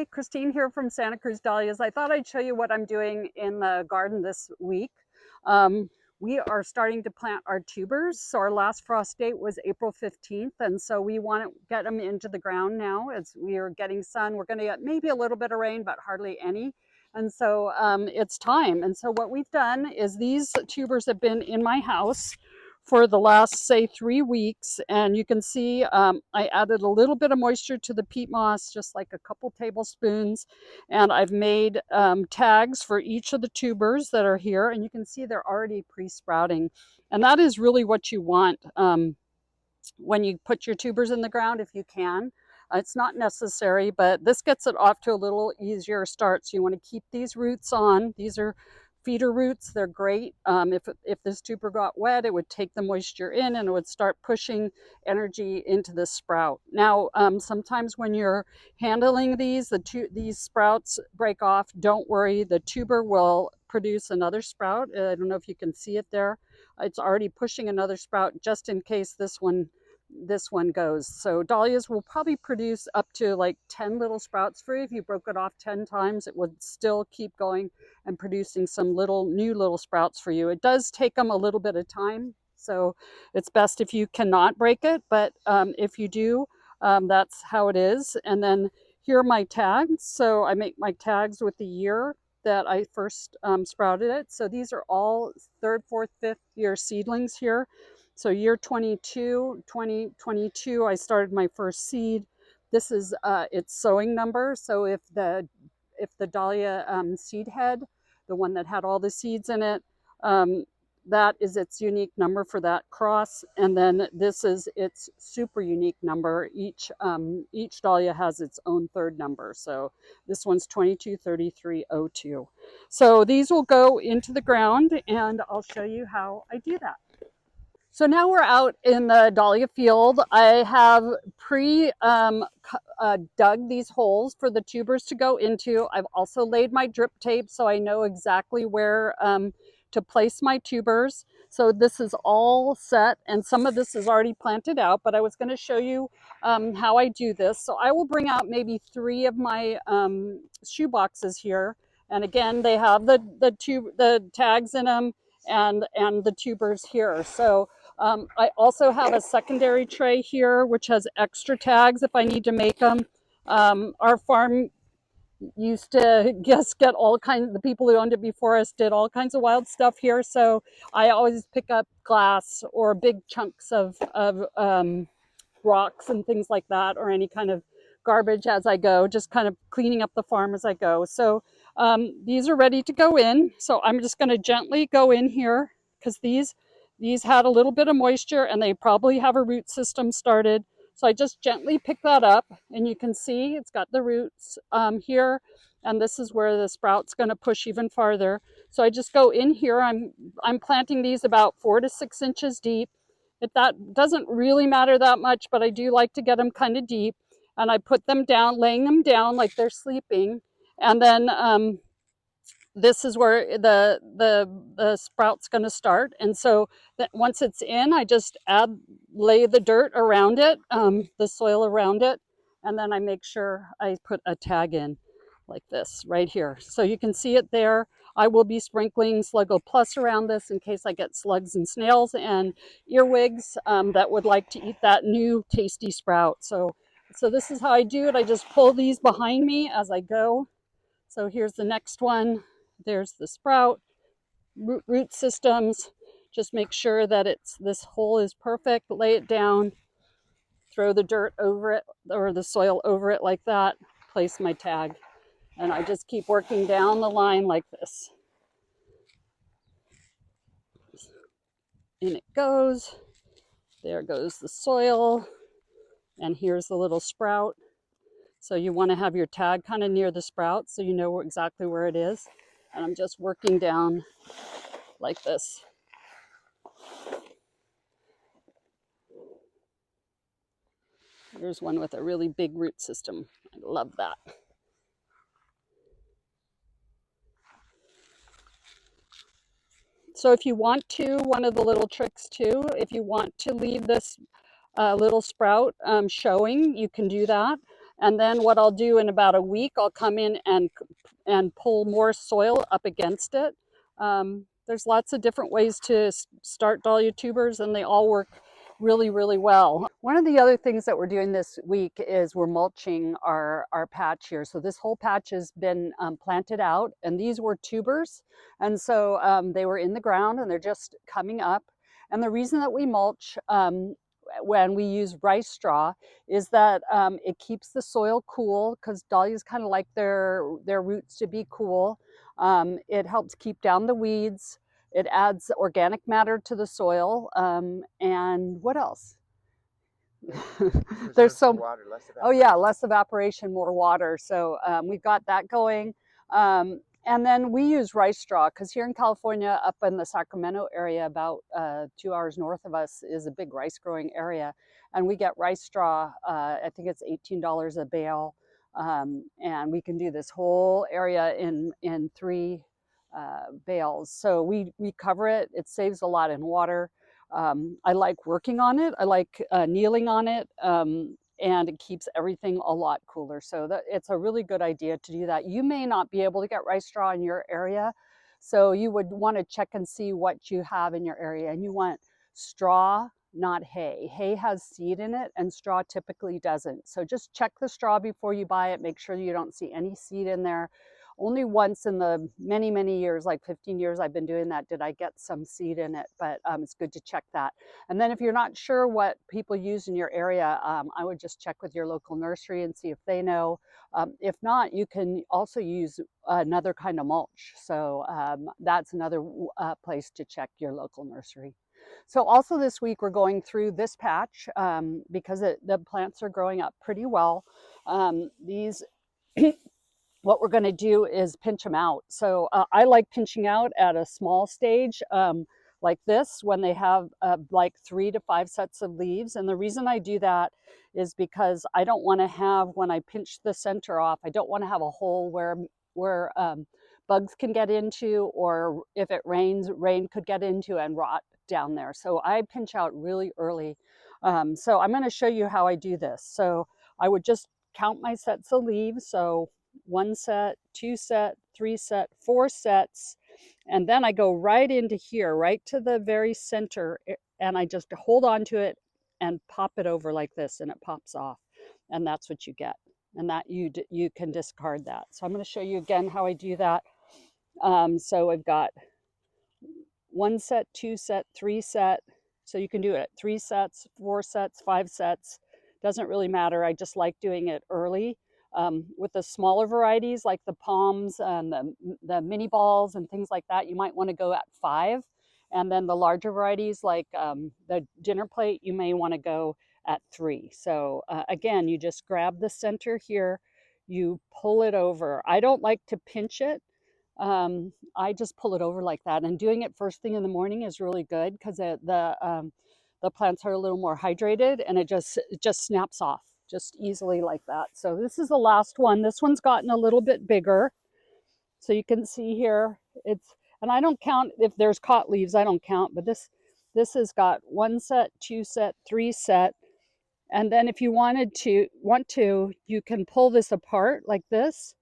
Hi, Christine here from Santa Cruz Dahlias. I thought I'd show you what I'm doing in the garden this week. We are starting to plant our tubers. So our last frost date was April 15th. And so we want to get them into the ground now as we are getting sun. We're going to get maybe a little bit of rain, but hardly any. And so it's time. And so what we've done is these tubers have been in my house for the last, say, 3 weeks. And you can see I added a little bit of moisture to the peat moss, just like a couple tablespoons. And I've made tags for each of the tubers that are here. And you can see they're already pre-sprouting. And that is really what you want when you put your tubers in the ground, if you can. It's not necessary, but this gets it off to a little easier start. So you want to keep these roots on. These are feeder roots. They're great. If this tuber got wet, it would take the moisture in and it would start pushing energy into the sprout. Now, sometimes when you're handling these sprouts break off. Don't worry, the tuber will produce another sprout. I don't know if you can see it there. It's already pushing another sprout just in case this one goes. So dahlias will probably produce up to like 10 little sprouts for you. If you broke it off 10 times, it would still keep going and producing some new little sprouts for you. It does take them a little bit of time, so it's best if you cannot break it, but if you do, that's how it is. And then here are my tags. So I make my tags with the year that I first sprouted it. So these are all 3rd, 4th, 5th year seedlings here. So year 2022, I started my first seed. This is its sowing number. So if the dahlia seed head, the one that had all the seeds in it, that is its unique number for that cross. And then this is its super unique number. Each dahlia has its own 3rd number. So this one's 223302. So these will go into the ground, and I'll show you how I do that. So now we're out in the dahlia field. I have dug these holes for the tubers to go into. I've also laid my drip tape so I know exactly where to place my tubers. So this is all set, and some of this is already planted out, but I was going to show you how I do this. So I will bring out maybe 3 of my shoe boxes here. And again, they have the tags in them and the tubers here. So I also have a secondary tray here, which has extra tags if I need to make them. Our farm used to get all kinds, the people who owned it before us did all kinds of wild stuff here. So I always pick up glass or big chunks of rocks and things like that, or any kind of garbage as I go, just kind of cleaning up the farm as I go. So these are ready to go in. So I'm just going to gently go in here because these had a little bit of moisture and they probably have a root system started. So I just gently pick that up, and you can see it's got the roots here, and this is where the sprout's going to push even farther. So I just go in here. I'm planting these about 4 to 6 inches deep. That doesn't really matter that much, but I do like to get them kind of deep. And I put them down, laying them down like they're sleeping, and then this is where the sprout's going to start. And so that once it's in, I just lay the dirt around it, the soil around it, and then I make sure I put a tag in like this right here. So you can see it there. I will be sprinkling Sluggo Plus around this in case I get slugs and snails and earwigs that would like to eat that new tasty sprout. So this is how I do it. I just pull these behind me as I go. So here's the next one. There's the sprout, root systems. Just make sure that this hole is perfect. Lay it down, throw the dirt over it or the soil over it like that. Place my tag, and I just keep working down the line like this. In it goes. There goes the soil, and here's the little sprout. So you want to have your tag kind of near the sprout so you know exactly where it is. And I'm just working down like this. Here's one with a really big root system. I love that. So if you want to, one of the little tricks too, if you want to leave this little sprout showing, you can do that. And then what I'll do in about a week, I'll come in and pull more soil up against it. There's lots of different ways to start dahlia tubers, and they all work really, really well. One of the other things that we're doing this week is we're mulching our patch here. So this whole patch has been planted out, and these were tubers. And so they were in the ground and they're just coming up. And the reason that we mulch when we use rice straw is that it keeps the soil cool, because dahlias kind of like their roots to be cool. It helps keep down the weeds. It adds organic matter to the soil. And what else? There's some water, less oh yeah, less evaporation, more water. So we've got that going. And then we use rice straw, because here in California, up in the Sacramento area, about 2 hours north of us, is a big rice growing area. And we get rice straw, I think it's $18 a bale. And we can do this whole area in 3 bales. So we cover it. It saves a lot in water. I like working on it. I like kneeling on it. And it keeps everything a lot cooler. So it's a really good idea to do that. You may not be able to get rice straw in your area, so you would want to check and see what you have in your area. And you want straw, not hay. Hay has seed in it and straw typically doesn't. So just check the straw before you buy it. Make sure you don't see any seed in there. Only once in the many, many years, like 15 years I've been doing that, did I get some seed in it, but it's good to check that. And then if you're not sure what people use in your area, I would just check with your local nursery and see if they know. If not, you can also use another kind of mulch. So that's another place to check your local nursery. So also this week we're going through this patch because the plants are growing up pretty well. These what we're going to do is pinch them out. So I like pinching out at a small stage like this, when they have like 3 to 5 sets of leaves. And the reason I do that is because I don't want to have, when I pinch the center off, I don't want to have a hole where bugs can get into, or if it rains, rain could get into and rot down there. So I pinch out really early. So I'm going to show you how I do this. So I would just count my sets of leaves. So 1 set, 2 set, 3 set, 4 sets. And then I go right into here, right to the very center, and I just hold on to it and pop it over like this, and it pops off. And that's what you get. And that you can discard that. So I'm going to show you again how I do that. So I've got 1 set, 2 set, 3 set. So you can do it at 3 sets, 4 sets, 5 sets. Doesn't really matter. I just like doing it early. With the smaller varieties like the palms and the mini balls and things like that, you might want to go at 5. And then the larger varieties like the dinner plate, you may want to go at 3. So again, you just grab the center here, you pull it over. I don't like to pinch it. I just pull it over like that, and doing it first thing in the morning is really good, because the plants are a little more hydrated, and it just snaps off just easily like that. So this is the last one. This one's gotten a little bit bigger, so you can see here and I don't count if there's caught leaves. I don't count, but this has got 1 set, 2 set, 3 set. And then if you want to, you can pull this apart like this.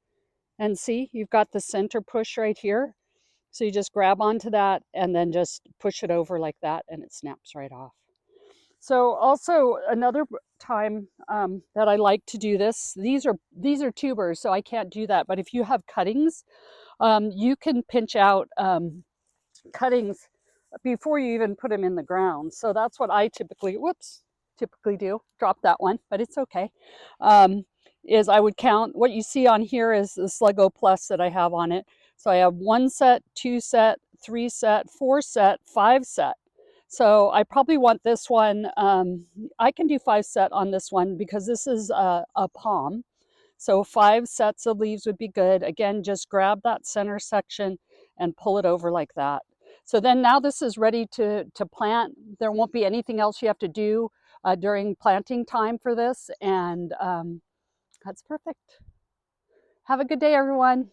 And see, you've got the center push right here. So you just grab onto that and then just push it over like that, and it snaps right off. So also another time that I like to do this, these are tubers, so I can't do that. But if you have cuttings, you can pinch out cuttings before you even put them in the ground. So that's what I typically do. Drop that one, but it's okay. Is I would count, what you see on here is the Sluggo Plus that I have on it. So I have 1 set, 2 set, 3 set, 4 set, 5 set. So I probably want this one. I can do 5 set on this one because this is a palm. So 5 sets of leaves would be good. Again, just grab that center section and pull it over like that. So then now this is ready to plant. There won't be anything else you have to do during planting time for this. And that's perfect. Have a good day, everyone.